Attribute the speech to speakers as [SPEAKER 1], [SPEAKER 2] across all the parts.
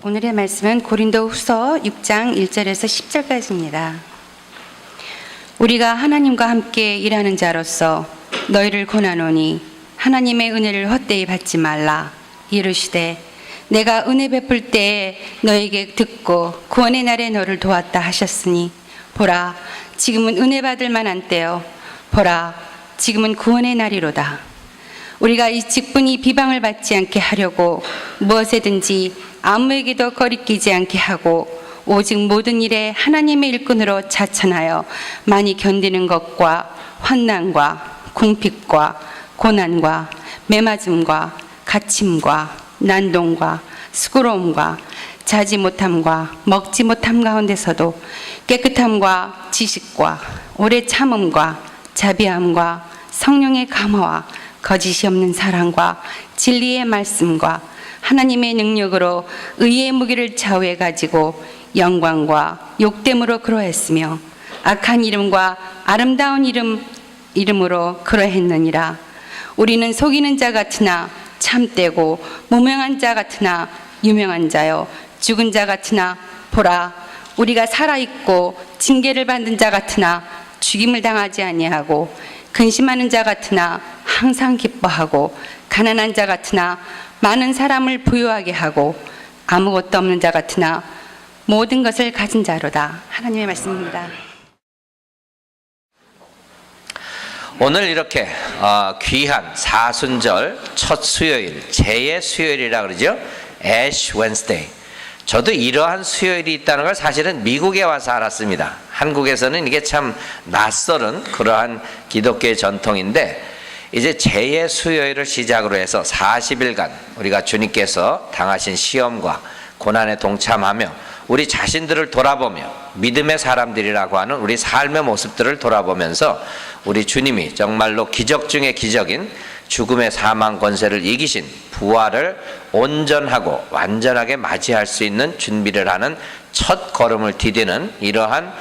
[SPEAKER 1] 오늘의 말씀은 고린도후서 6장 1절에서 10절까지입니다. 우리가 하나님과 함께 일하는 자로서 너희를 권하노니 하나님의 은혜를 헛되이 받지 말라. 이르시되 내가 은혜 베풀 때에 너에게 듣고 구원의 날에 너를 도왔다 하셨으니 보라 지금은 은혜 받을 만한 때요 보라 지금은 구원의 날이로다. 우리가 이 직분이 비방을 받지 않게 하려고 무엇에든지 아무에게도 거리끼지 않게 하고 오직 모든 일에 하나님의 일꾼으로 자천하여 많이 견디는 것과 환난과 궁핍과 고난과 매맞음과 갇힘과 난동과 수고로움과 자지 못함과 먹지 못함 가운데서도 깨끗함과 지식과 오래 참음과 자비함과 성령의 감화와 거짓이 없는 사랑과 진리의 말씀과 하나님의 능력으로 의의 무기를 좌우해 가지고 영광과 욕됨으로 그러했으며 악한 이름과 아름다운 이름으로 그러했느니라. 우리는 속이는 자 같으나 참되고 무명한 자 같으나 유명한 자요 죽은 자 같으나 보라 우리가 살아있고 징계를 받는 자 같으나 죽임을 당하지 아니하고 근심하는 자 같으나 항상 기뻐하고 가난한 자 같으나 많은 사람을 부유하게 하고 아무것도 없는 자 같으나 모든 것을 가진 자로다. 하나님의 말씀입니다.
[SPEAKER 2] 오늘 이렇게 귀한 사순절 첫 수요일, 제2의 수요일이라 그러죠. Ash Wednesday. 저도 이러한 수요일이 있다는 걸 사실은 미국에 와서 알았습니다. 한국에서는 이게 참 낯설은 그러한 기독교의 전통인데 이제 제2의 수요일을 시작으로 해서 40일간 우리가 주님께서 당하신 시험과 고난에 동참하며 우리 자신들을 돌아보며 믿음의 사람들이라고 하는 우리 삶의 모습들을 돌아보면서 우리 주님이 정말로 기적 중의 기적인 죽음의 사망 권세를 이기신 부활을 온전하고 완전하게 맞이할 수 있는 준비를 하는 첫 걸음을 디디는 이러한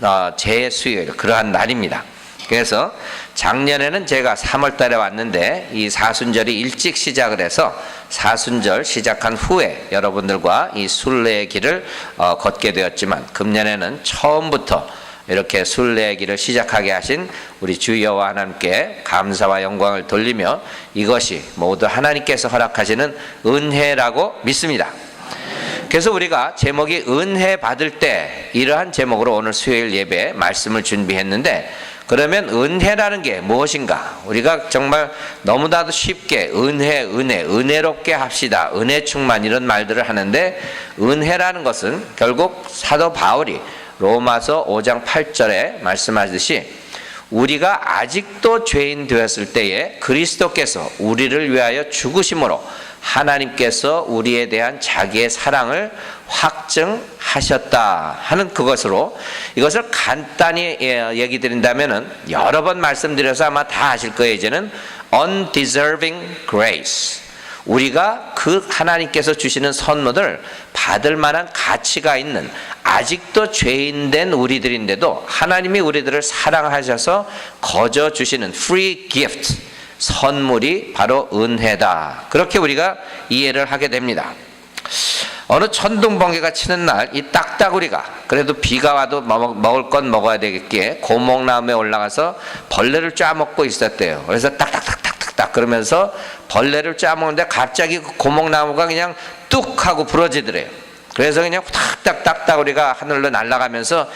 [SPEAKER 2] 제2의 수요일, 그러한 날입니다. 그래서 작년에는 제가 3월 달에 왔는데 이 사순절이 일찍 시작을 해서 사순절 시작한 후에 여러분들과 이 순례의 길을 걷게 되었지만 금년에는 처음부터 이렇게 순례의 길을 시작하게 하신 우리 주 여호와 하나님께 감사와 영광을 돌리며 이것이 모두 하나님께서 허락하시는 은혜라고 믿습니다. 그래서 우리가 제목이 은혜 받을 때 이러한 제목으로 오늘 수요일 예배 말씀을 준비했는데 그러면 은혜라는 게 무엇인가? 우리가 정말 너무나도 쉽게 은혜롭게 합시다. 은혜 충만 이런 말들을 하는데 은혜라는 것은 결국 사도 바울이 로마서 5장 8절에 말씀하듯이 우리가 아직도 죄인 되었을 때에 그리스도께서 우리를 위하여 죽으심으로 하나님께서 우리에 대한 자기의 사랑을 확증하셨다 하는 그것으로 이것을 간단히 얘기 드린다면은 여러 번 말씀드려서 아마 다 아실 거예요. 이제는 undeserving grace. 우리가 그 하나님께서 주시는 선물을 받을 만한 가치가 있는 아직도 죄인된 우리들인데도 하나님이 우리들을 사랑하셔서 거저 주시는 free gift 선물이 바로 은혜다. 그렇게 우리가 이해를 하게 됩니다. 어느 천둥번개가 치는 날 이 딱따구리가 그래도 비가 와도 먹을 건 먹어야 되겠기에 고목나무에 올라가서 벌레를 쫙먹고 있었대요. 그래서 딱딱딱딱딱 그러면서 벌레를 쫙먹는데 갑자기 그 고목나무가 그냥 뚝 하고 부러지더래요. 그래서 그냥 탁탁탁탁 우리가 하늘로 날아가면서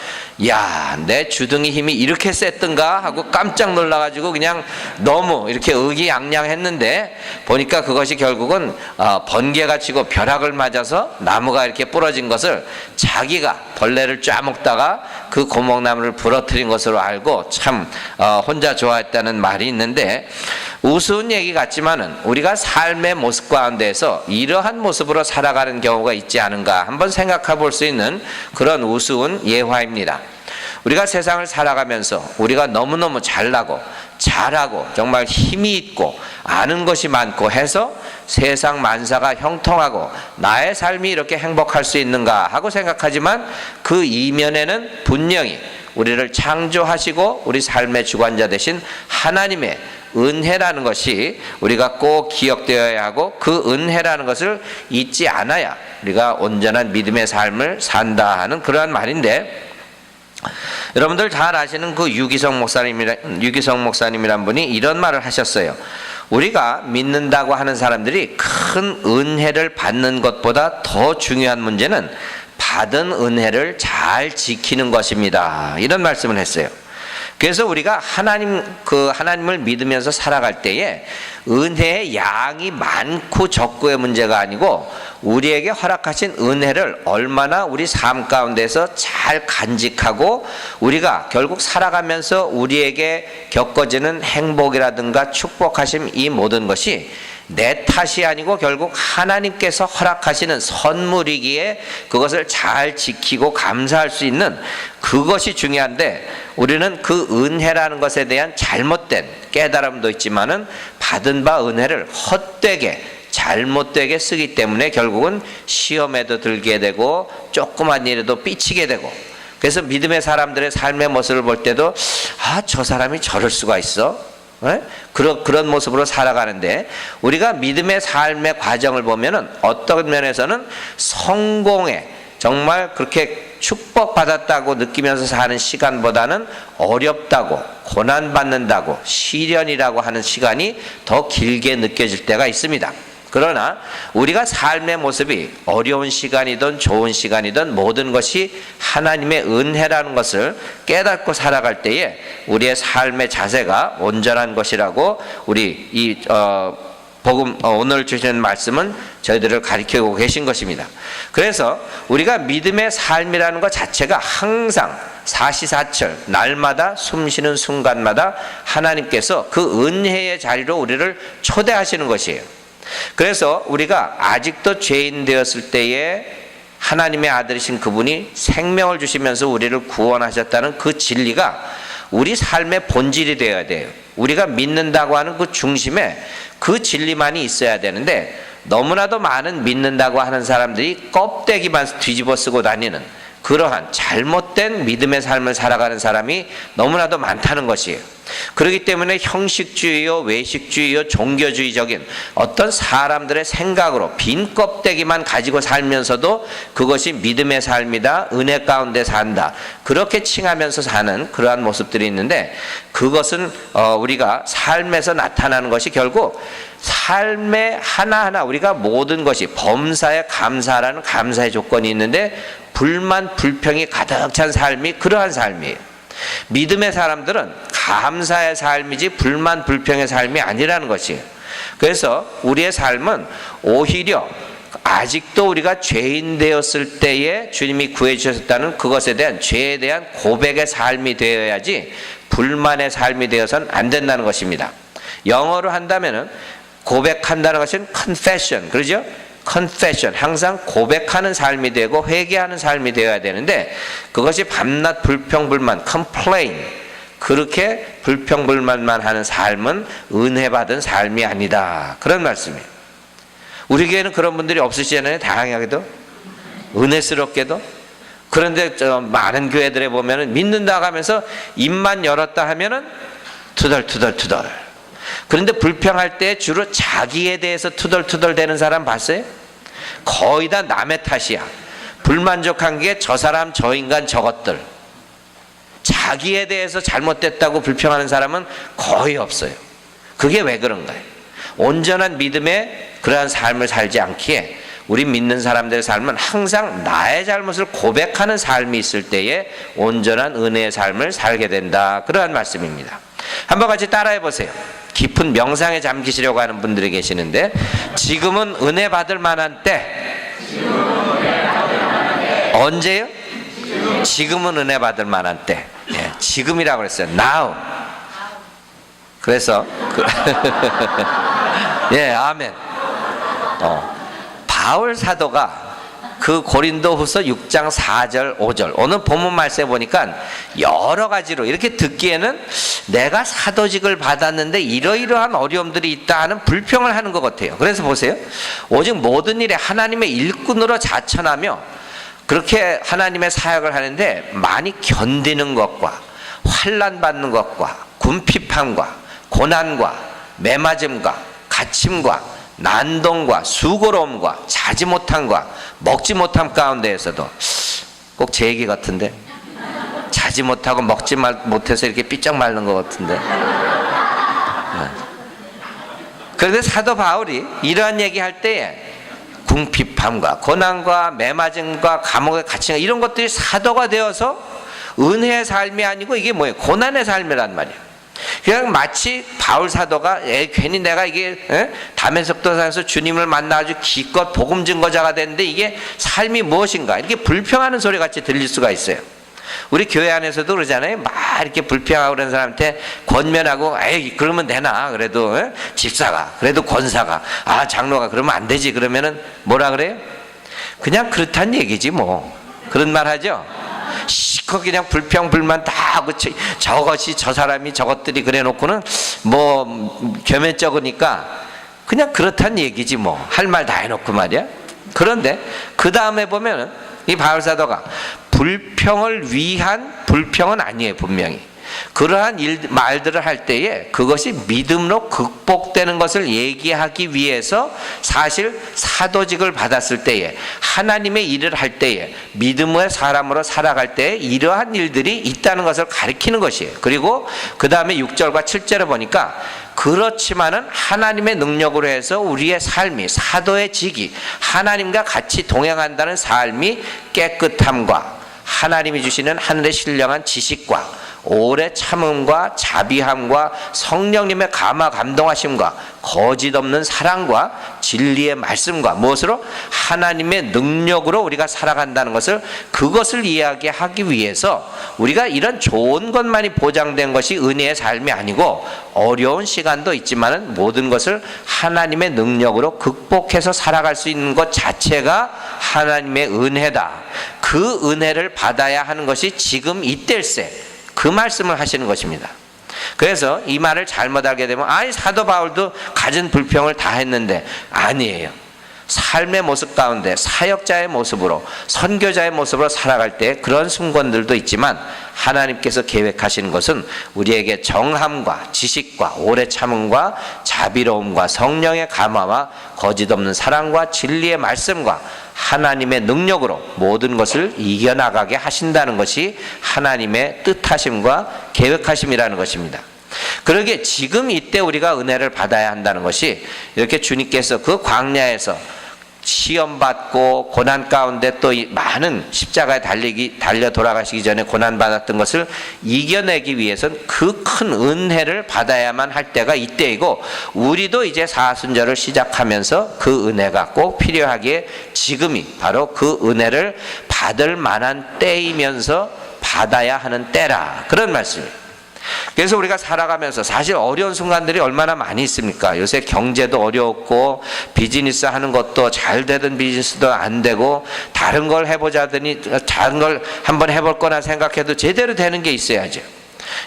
[SPEAKER 2] 야, 내 주둥이 힘이 이렇게 셌던가 하고 깜짝 놀라가지고 그냥 너무 이렇게 의기양양했는데 보니까 그것이 결국은 번개가 치고 벼락을 맞아서 나무가 이렇게 부러진 것을 자기가 벌레를 쫙먹다가 그 고목나무를 부러뜨린 것으로 알고 참 혼자 좋아했다는 말이 있는데 우스운 얘기 같지만은 우리가 삶의 모습 가운데에서 이러한 모습으로 살아가는 경우가 있지 않은가 한번 생각해 볼 수 있는 그런 우스운 예화입니다. 우리가 세상을 살아가면서 우리가 너무너무 잘나고 잘하고 정말 힘이 있고 아는 것이 많고 해서 세상 만사가 형통하고 나의 삶이 이렇게 행복할 수 있는가 하고 생각하지만 그 이면에는 분명히 우리를 창조하시고 우리 삶의 주관자 되신 하나님의 은혜라는 것이 우리가 꼭 기억되어야 하고, 그 은혜라는 것을 잊지 않아야 우리가 온전한 믿음의 삶을 산다 하는 그러한 말인데, 여러분들 잘 아시는 그 유기성 목사님이란 분이 이런 말을 하셨어요. 우리가 믿는다고 하는 사람들이 큰 은혜를 받는 것보다 더 중요한 문제는 받은 은혜를 잘 지키는 것입니다. 이런 말씀을 했어요. 그래서 우리가 하나님을 믿으면서 살아갈 때에 은혜의 양이 많고 적고의 문제가 아니고, 우리에게 허락하신 은혜를 얼마나 우리 삶 가운데서 잘 간직하고, 우리가 결국 살아가면서 우리에게 겪어지는 행복이라든가 축복하심, 이 모든 것이 내 탓이 아니고 결국 하나님께서 허락하시는 선물이기에 그것을 잘 지키고 감사할 수 있는 그것이 중요한데, 우리는 그 은혜라는 것에 대한 잘못된 깨달음도 있지만은 받은 바 은혜를 헛되게 잘못되게 쓰기 때문에 결국은 시험에도 들게 되고 조그만 일에도 삐치게 되고, 그래서 믿음의 사람들의 삶의 모습을 볼 때도 저 사람이 저럴 수가 있어? 그런 모습으로 살아가는데, 우리가 믿음의 삶의 과정을 보면은 어떤 면에서는 성공에 정말 그렇게 축복받았다고 느끼면서 사는 시간보다는 어렵다고, 고난받는다고, 시련이라고 하는 시간이 더 길게 느껴질 때가 있습니다. 그러나 우리가 삶의 모습이 어려운 시간이든 좋은 시간이든 모든 것이 하나님의 은혜라는 것을 깨닫고 살아갈 때에 우리의 삶의 자세가 온전한 것이라고, 우리 복음 오늘 주시는 말씀은 저희들을 가르치고 계신 것입니다. 그래서 우리가 믿음의 삶이라는 것 자체가 항상 사시사철 날마다 숨쉬는 순간마다 하나님께서 그 은혜의 자리로 우리를 초대하시는 것이에요. 그래서 우리가 아직도 죄인 되었을 때에 하나님의 아들이신 그분이 생명을 주시면서 우리를 구원하셨다는 그 진리가 우리 삶의 본질이 되어야 돼요. 우리가 믿는다고 하는 그 중심에 그 진리만이 있어야 되는데, 너무나도 많은 믿는다고 하는 사람들이 껍데기만 뒤집어 쓰고 다니는 그러한 잘못된 믿음의 삶을 살아가는 사람이 너무나도 많다는 것이에요. 그렇기 때문에 형식주의요, 외식주의요, 종교주의적인 어떤 사람들의 생각으로 빈 껍데기만 가지고 살면서도 그것이 믿음의 삶이다, 은혜 가운데 산다, 그렇게 칭하면서 사는 그러한 모습들이 있는데, 그것은 우리가 삶에서 나타나는 것이 결국 삶의 하나하나 우리가 모든 것이 범사에 감사라는 감사의 조건이 있는데, 불만 불평이 가득 찬 삶이 그러한 삶이에요. 믿음의 사람들은 감사의 삶이지 불만 불평의 삶이 아니라는 것이에요. 그래서 우리의 삶은 오히려 아직도 우리가 죄인 되었을 때에 주님이 구해 주셨다는 그것에 대한 죄에 대한 고백의 삶이 되어야지 불만의 삶이 되어서는 안 된다는 것입니다. 영어로 한다면은 고백한다는 것은 confession, 그러죠? confession, 항상 고백하는 삶이 되고 회개하는 삶이 되어야 되는데, 그것이 밤낮 불평불만, complain, 그렇게 불평불만만 하는 삶은 은혜 받은 삶이 아니다, 그런 말씀이에요. 우리 교회는 그런 분들이 없으시잖아요. 다양하게도, 은혜스럽게도. 그런데 많은 교회들에 보면은 믿는다고 하면서 입만 열었다 하면은 투덜투덜. 그런데 불평할 때 주로 자기에 대해서 투덜투덜 대는 사람 봤어요? 거의 다 남의 탓이야. 불만족한 게 저 사람, 저 인간, 저것들. 자기에 대해서 잘못됐다고 불평하는 사람은 거의 없어요. 그게 왜 그런가요? 온전한 믿음의 그러한 삶을 살지 않기에 우리 믿는 사람들의 삶은 항상 나의 잘못을 고백하는 삶이 있을 때에 온전한 은혜의 삶을 살게 된다, 그러한 말씀입니다. 한번 같이 따라해 보세요. 깊은 명상에 잠기시려고 하는 분들이 계시는데, 지금은 은혜 받을 만한 때. 언제요? 지금은 은혜 받을 만한 때. 예, 지금이라고 그랬어요. Now. 그래서 예, 아멘. 바울 사도가 그 고린도후서 6장 4절 5절 오늘 본문 말씀에 보니까 여러 가지로 이렇게 듣기에는 내가 사도직을 받았는데 이러이러한 어려움들이 있다 하는 불평을 하는 것 같아요. 그래서 보세요. 오직 모든 일에 하나님의 일꾼으로 자천하며 그렇게 하나님의 사역을 하는데 많이 견디는 것과 환난 받는 것과 궁핍함과 고난과 매맞음과 갇힘과 난동과 수고로움과 자지 못함과 먹지 못함 가운데에서도 꼭 제 얘기 같은데 자지 못하고 먹지 못해서 이렇게 삐쩍 마른 것 같은데 그런데 사도 바울이 이러한 얘기할 때에 궁핍함과 고난과 매맞음과 감옥에 갇힌 이런 것들이 사도가 되어서 은혜의 삶이 아니고 이게 뭐예요? 고난의 삶이란 말이에요. 그냥 마치 바울 사도가 괜히 내가 이게 다메섹도상에서 주님을 만나가지고 기껏 복음 증거자가 됐는데 이게 삶이 무엇인가 이렇게 불평하는 소리 같이 들릴 수가 있어요. 우리 교회 안에서도 그러잖아요. 막 이렇게 불평하고 그런 사람한테 권면하고 에이 그러면 되나 그래도 집사가 그래도 권사가 장로가 그러면 안 되지 그러면은 뭐라 그래요? 그냥 그렇단 얘기지 뭐 그런 말 하죠. 시커 그냥 불평 불만 다 하고 저것이 저 사람이 저것들이 그래 놓고는 뭐 겸연쩍으니까 그냥 그렇단 얘기지 뭐 할 말 다 해놓고 말이야. 그런데 그 다음에 보면은 이 바울 사도가 불평을 위한 불평은 아니에요. 분명히 그러한 말들을 할 때에 그것이 믿음으로 극복되는 것을 얘기하기 위해서 사실 사도직을 받았을 때에 하나님의 일을 할 때에 믿음의 사람으로 살아갈 때에 이러한 일들이 있다는 것을 가리키는 것이에요. 그리고 그 다음에 6절과 7절을 보니까 그렇지만은 하나님의 능력으로 해서 우리의 삶이 사도의 직이 하나님과 같이 동행한다는 삶이 깨끗함과 하나님이 주시는 하늘의 신령한 지식과 오래 참음과 자비함과 성령님의 감화 감동하심과 거짓 없는 사랑과 진리의 말씀과 무엇으로 하나님의 능력으로 우리가 살아간다는 것을 그것을 이야기하기 위해서 우리가 이런 좋은 것만이 보장된 것이 은혜의 삶이 아니고 어려운 시간도 있지만은 모든 것을 하나님의 능력으로 극복해서 살아갈 수 있는 것 자체가 하나님의 은혜다. 그 은혜를 받아야 하는 것이 지금 이때일세 그 말씀을 하시는 것입니다. 그래서 이 말을 잘못 알게 되면 사도 바울도 가진 불평을 다 했는데 아니에요. 삶의 모습 가운데 사역자의 모습으로 선교자의 모습으로 살아갈 때 그런 순간들도 있지만 하나님께서 계획하시는 것은 우리에게 정함과 지식과 오래 참음과 자비로움과 성령의 감화와 거짓 없는 사랑과 진리의 말씀과 하나님의 능력으로 모든 것을 이겨나가게 하신다는 것이 하나님의 뜻하심과 계획하심이라는 것입니다. 그러기에 지금 이때 우리가 은혜를 받아야 한다는 것이 이렇게 주님께서 그 광야에서 시험받고 고난 가운데 또 많은 십자가에 달려 돌아가시기 전에 고난받았던 것을 이겨내기 위해서는 그 큰 은혜를 받아야만 할 때가 이때이고 우리도 이제 사순절을 시작하면서 그 은혜가 꼭 필요하기에 지금이 바로 그 은혜를 받을 만한 때이면서 받아야 하는 때라 그런 말씀이에요. 그래서 우리가 살아가면서 사실 어려운 순간들이 얼마나 많이 있습니까? 요새 경제도 어려웠고 비즈니스 하는 것도 잘 되던 비즈니스도 안 되고 다른 걸 해보자더니 다른 걸 한번 해볼 거나 생각해도 제대로 되는 게 있어야죠.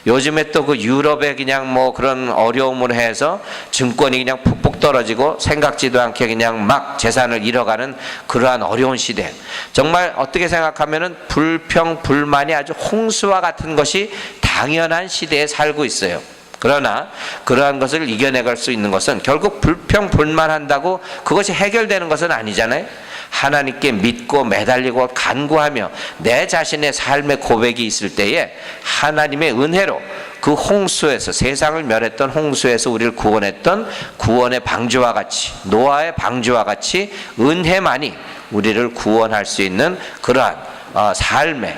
[SPEAKER 2] 요즘에 또 그 유럽에 그냥 뭐 그런 어려움을 해서 증권이 그냥 푹푹 떨어지고 생각지도 않게 그냥 막 재산을 잃어가는 그러한 어려운 시대. 정말 어떻게 생각하면은 불평, 불만이 아주 홍수와 같은 것이 당연한 시대에 살고 있어요. 그러나 그러한 것을 이겨내갈 수 있는 것은 결국 불평, 불만한다고 그것이 해결되는 것은 아니잖아요. 하나님께 믿고 매달리고 간구하며 내 자신의 삶의 고백이 있을 때에 하나님의 은혜로 그 홍수에서 세상을 멸했던 홍수에서 우리를 구원했던 구원의 방주와 같이 노아의 방주와 같이 은혜만이 우리를 구원할 수 있는 그러한 삶의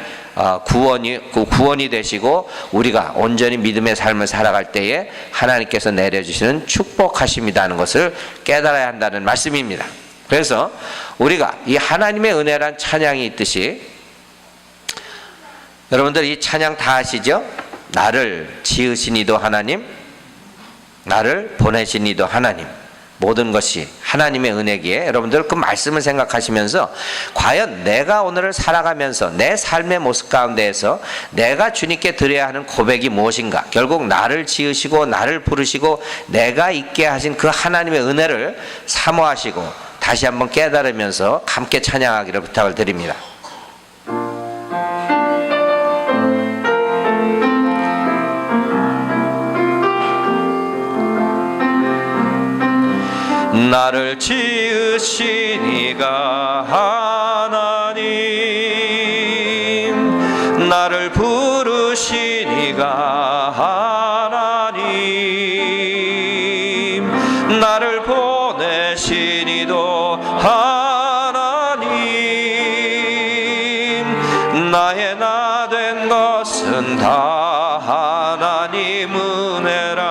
[SPEAKER 2] 구원이 되시고 우리가 온전히 믿음의 삶을 살아갈 때에 하나님께서 내려주시는 축복하심이라는 것을 깨달아야 한다는 말씀입니다. 그래서 우리가 이 하나님의 은혜란 찬양이 있듯이 여러분들 이 찬양 다 아시죠? 나를 지으신 이도 하나님, 나를 보내신 이도 하나님, 모든 것이 하나님의 은혜기에 여러분들 그 말씀을 생각하시면서 과연 내가 오늘을 살아가면서 내 삶의 모습 가운데에서 내가 주님께 드려야 하는 고백이 무엇인가? 결국 나를 지으시고 나를 부르시고 내가 있게 하신 그 하나님의 은혜를 사모하시고 다시 한번 깨달으면서 함께 찬양하기를 부탁을 드립니다. 나를 지으신 이가 하나님, 나를 부르신 이가 하나님, 나를 보내신 이도 하나님, 나의 나 된 것은 다 하나님 은혜라.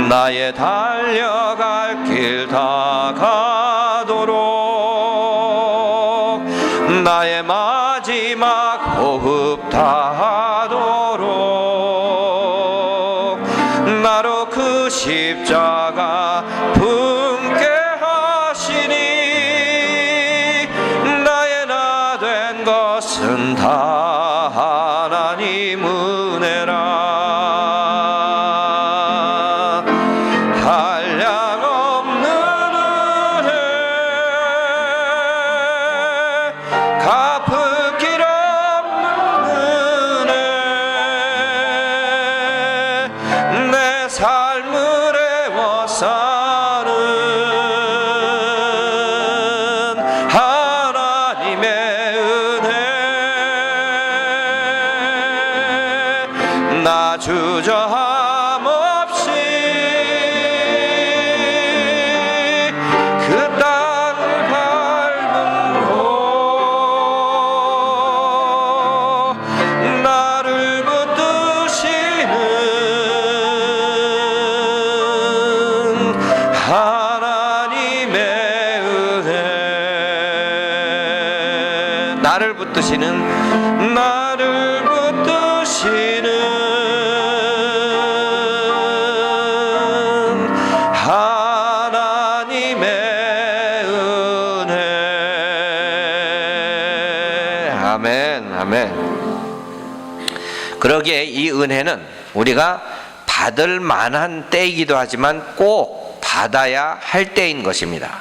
[SPEAKER 2] 나의 달려갈 길 다 가도록, 나의 마지막 호흡 다하도록, 나로 그 십자가 품게 하시니, 나의 나 된 것은 다 하나님 은혜라. 한량없는 은혜, 갚을 길 없는 은혜, 내 삶을 애워싸는 하나님의 은혜, 나 주저함 없이 그 땅을 밟음으로 나를 붙드시는 하나님의 은혜, 나를 붙드시는, 나를 붙드시는 하나님의 은혜. 아멘, 아멘. 그러기에 이 은혜는 우리가 받을 만한 때이기도 하지만 꼭 받아야 할 때인 것입니다.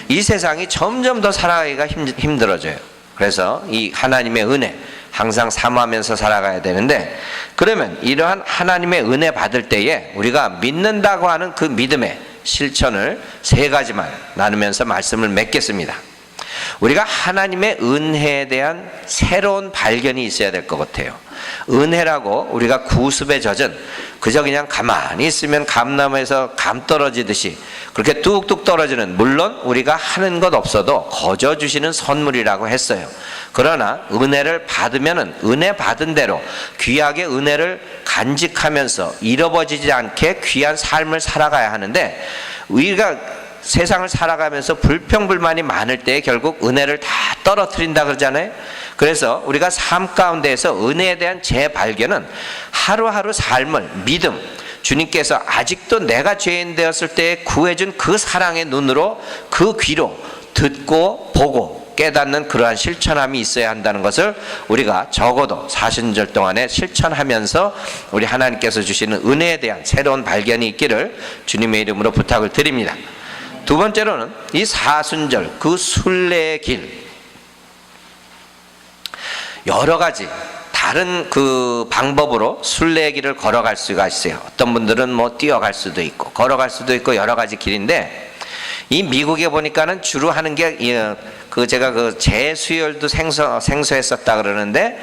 [SPEAKER 2] 이 세상이 점점 더 살아가기가 힘들어져요. 그래서 이 하나님의 은혜 항상 사모하면서 살아가야 되는데, 그러면 이러한 하나님의 은혜 받을 때에 우리가 믿는다고 하는 그 믿음의 실천을 세 가지만 나누면서 말씀을 맺겠습니다. 우리가 하나님의 은혜에 대한 새로운 발견이 있어야 될 것 같아요. 은혜라고 우리가 구습에 젖은, 그저 그냥 가만히 있으면 감나무에서 감 떨어지듯이 그렇게 뚝뚝 떨어지는, 물론 우리가 하는 것 없어도 거저 주시는 선물이라고 했어요. 그러나 은혜를 받으면은 은혜 받은 대로 귀하게 은혜를 간직하면서 잃어버리지 않게 귀한 삶을 살아가야 하는데, 우리가 세상을 살아가면서 불평불만이 많을 때 결국 은혜를 다 떨어뜨린다 그러잖아요. 그래서 우리가 삶 가운데에서 은혜에 대한 재발견은 하루하루 삶을, 믿음, 주님께서 아직도 내가 죄인 되었을 때 구해준 그 사랑의 눈으로, 그 귀로 듣고 보고 깨닫는 그러한 실천함이 있어야 한다는 것을 우리가 적어도 사순절 동안에 실천하면서 우리 하나님께서 주시는 은혜에 대한 새로운 발견이 있기를 주님의 이름으로 부탁을 드립니다. 두 번째로는 이 사순절, 그 순례의 길, 여러 가지 다른 그 방법으로 순례의 길을 걸어갈 수가 있어요. 어떤 분들은 뭐 뛰어갈 수도 있고 걸어갈 수도 있고 여러 가지 길인데, 이 미국에 보니까는 주로 하는 게 그 제가 그 재수혈도 생소했었다 그러는데,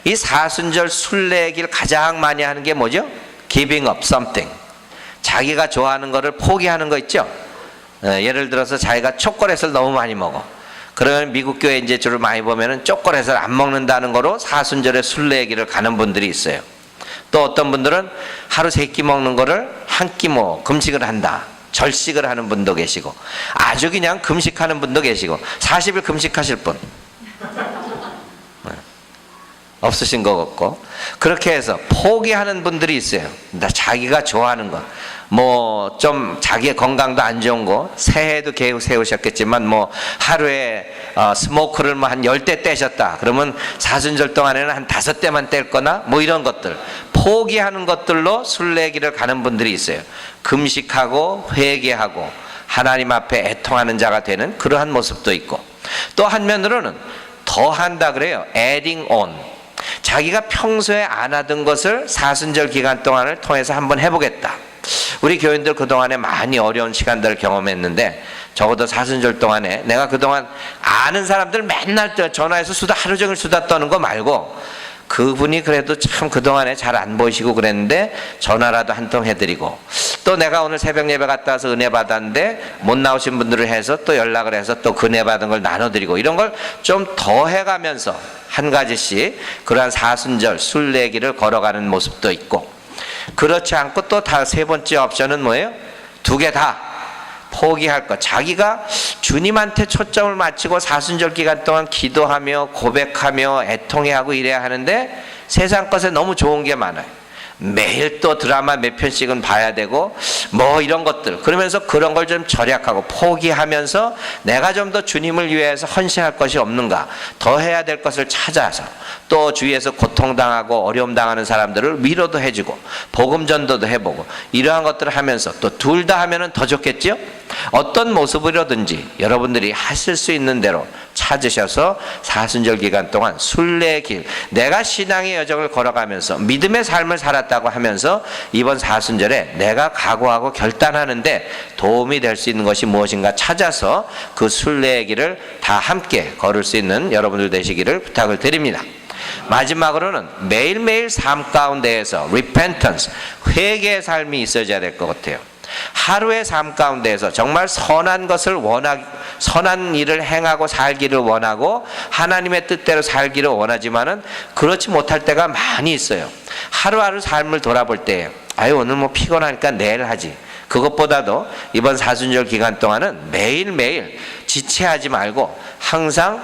[SPEAKER 2] 이 사순절 순례의 길 가장 많이 하는 게 뭐죠? Giving up something. 자기가 좋아하는 거를 포기하는 거 있죠? 예를 들어서 자기가 초콜릿을 너무 많이 먹어. 그러면 미국 교회 이제 주로 많이 보면은 초콜릿을 안 먹는다는 거로 사순절에 순례의 길을 가는 분들이 있어요. 또 어떤 분들은 하루 3끼 먹는 거를 한 끼 뭐 금식을 한다, 절식을 하는 분도 계시고, 아주 그냥 금식하는 분도 계시고, 40일 금식하실 분 없으신 것 같고, 그렇게 해서 포기하는 분들이 있어요. 자기가 좋아하는 것, 뭐 좀 자기의 건강도 안 좋은 거, 새해도 계획 세우셨겠지만 뭐 하루에 스모크를 뭐 한 10대 떼셨다 그러면 사순절 동안에는 한 5대만 뗄 거나 뭐 이런 것들, 포기하는 것들로 순례길을 가는 분들이 있어요. 금식하고 회개하고 하나님 앞에 애통하는 자가 되는 그러한 모습도 있고, 또 한면으로는 더 한다 그래요. adding on. 자기가 평소에 안 하던 것을 사순절 기간 동안을 통해서 한번 해보겠다. 우리 교인들 그동안에 많이 어려운 시간들을 경험했는데 적어도 사순절 동안에 내가 그동안 아는 사람들 맨날 전화해서 하루 종일 수다 떠는 거 말고 그분이 그래도 참 그동안에 잘 안 보이시고 그랬는데 전화라도 한 통 해드리고, 또 내가 오늘 새벽 예배 갔다 와서 은혜 받았는데 못 나오신 분들을 해서 또 연락을 해서 또 그 은혜 받은 걸 나눠드리고, 이런 걸 좀 더 해가면서 한 가지씩 그러한 사순절 순례길을 걸어가는 모습도 있고, 그렇지 않고 또 다 세 번째 옵션은 뭐예요? 두 개 다 포기할 것. 자기가 주님한테 초점을 맞추고 사순절 기간 동안 기도하며 고백하며 애통해하고 이래야 하는데 세상 것에 너무 좋은 게 많아요. 매일 또 드라마 몇 편씩은 봐야 되고 뭐 이런 것들, 그러면서 그런 걸 좀 절약하고 포기하면서 내가 좀 더 주님을 위해서 헌신할 것이 없는가, 더 해야 될 것을 찾아서 또 주위에서 고통당하고 어려움 당하는 사람들을 위로도 해주고 복음 전도도 해보고 이러한 것들을 하면서 또 둘 다 하면은 더 좋겠죠? 어떤 모습으로든지 여러분들이 하실 수 있는 대로 찾으셔서 사순절 기간 동안 순례의 길, 내가 신앙의 여정을 걸어가면서 믿음의 삶을 살았다고 하면서 이번 사순절에 내가 각오하고 결단하는데 도움이 될 수 있는 것이 무엇인가 찾아서 그 순례의 길을 다 함께 걸을 수 있는 여러분들 되시기를 부탁을 드립니다. 마지막으로는 매일매일 삶 가운데에서 repentance, 회개의 삶이 있어야 될 것 같아요. 하루의 삶 가운데에서 정말 선한 것을 선한 일을 행하고 살기를 원하고 하나님의 뜻대로 살기를 원하지만은 그렇지 못할 때가 많이 있어요. 하루하루 삶을 돌아볼 때 오늘 뭐 피곤하니까 내일 하지. 그것보다도 이번 사순절 기간 동안은 매일매일 지체하지 말고 항상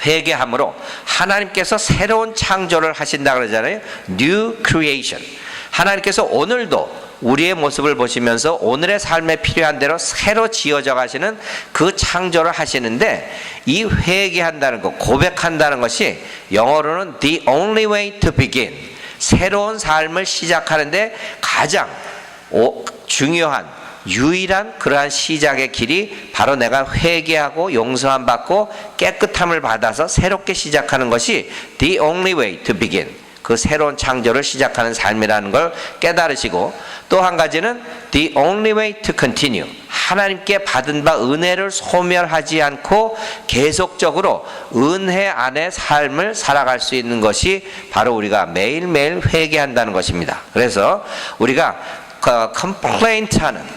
[SPEAKER 2] 회개함으로 하나님께서 새로운 창조를 하신다 그러잖아요. New creation. 하나님께서 오늘도 우리의 모습을 보시면서 오늘의 삶에 필요한 대로 새로 지어져 가시는 그 창조를 하시는데, 이 회개한다는 것, 고백한다는 것이 영어로는 the only way to begin, 새로운 삶을 시작하는데 가장 중요한 유일한 그러한 시작의 길이 바로 내가 회개하고 용서함 받고 깨끗함을 받아서 새롭게 시작하는 것이 the only way to begin, 그 새로운 창조를 시작하는 삶이라는 걸 깨달으시고, 또 한 가지는 the only way to continue, 하나님께 받은 바 은혜를 소멸하지 않고 계속적으로 은혜 안에 삶을 살아갈 수 있는 것이 바로 우리가 매일매일 회개한다는 것입니다. 그래서 우리가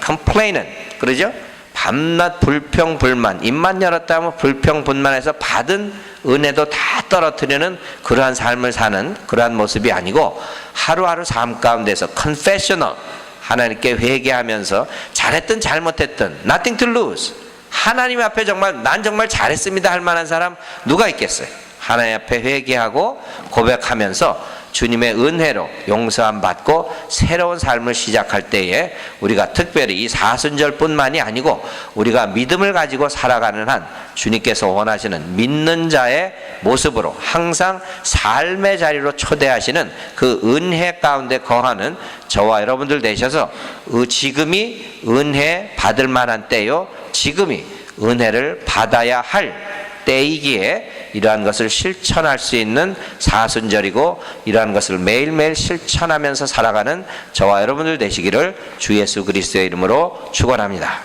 [SPEAKER 2] complain은 그러죠? 밤낮 불평불만, 입만 열었다 하면 불평불만해서 받은 은혜도 다 떨어뜨리는 그러한 삶을 사는 그러한 모습이 아니고, 하루하루 삶 가운데서 confessional, 하나님께 회개하면서 잘했든 잘못했든 nothing to lose, 하나님 앞에 정말 난 정말 잘했습니다 할 만한 사람 누가 있겠어요? 하나님 앞에 회개하고 고백하면서 주님의 은혜로 용서함 받고 새로운 삶을 시작할 때에 우리가 특별히 이 사순절뿐만이 아니고 우리가 믿음을 가지고 살아가는 한 주님께서 원하시는 믿는 자의 모습으로 항상 삶의 자리로 초대하시는 그 은혜 가운데 거하는 저와 여러분들 되셔서 지금이 은혜 받을 만한 때요, 지금이 은혜를 받아야 할 때이기에 이러한 것을 실천할 수 있는 사순절이고, 이러한 것을 매일매일 실천하면서 살아가는 저와 여러분들 되시기를 주 예수 그리스도의 이름으로 축원합니다.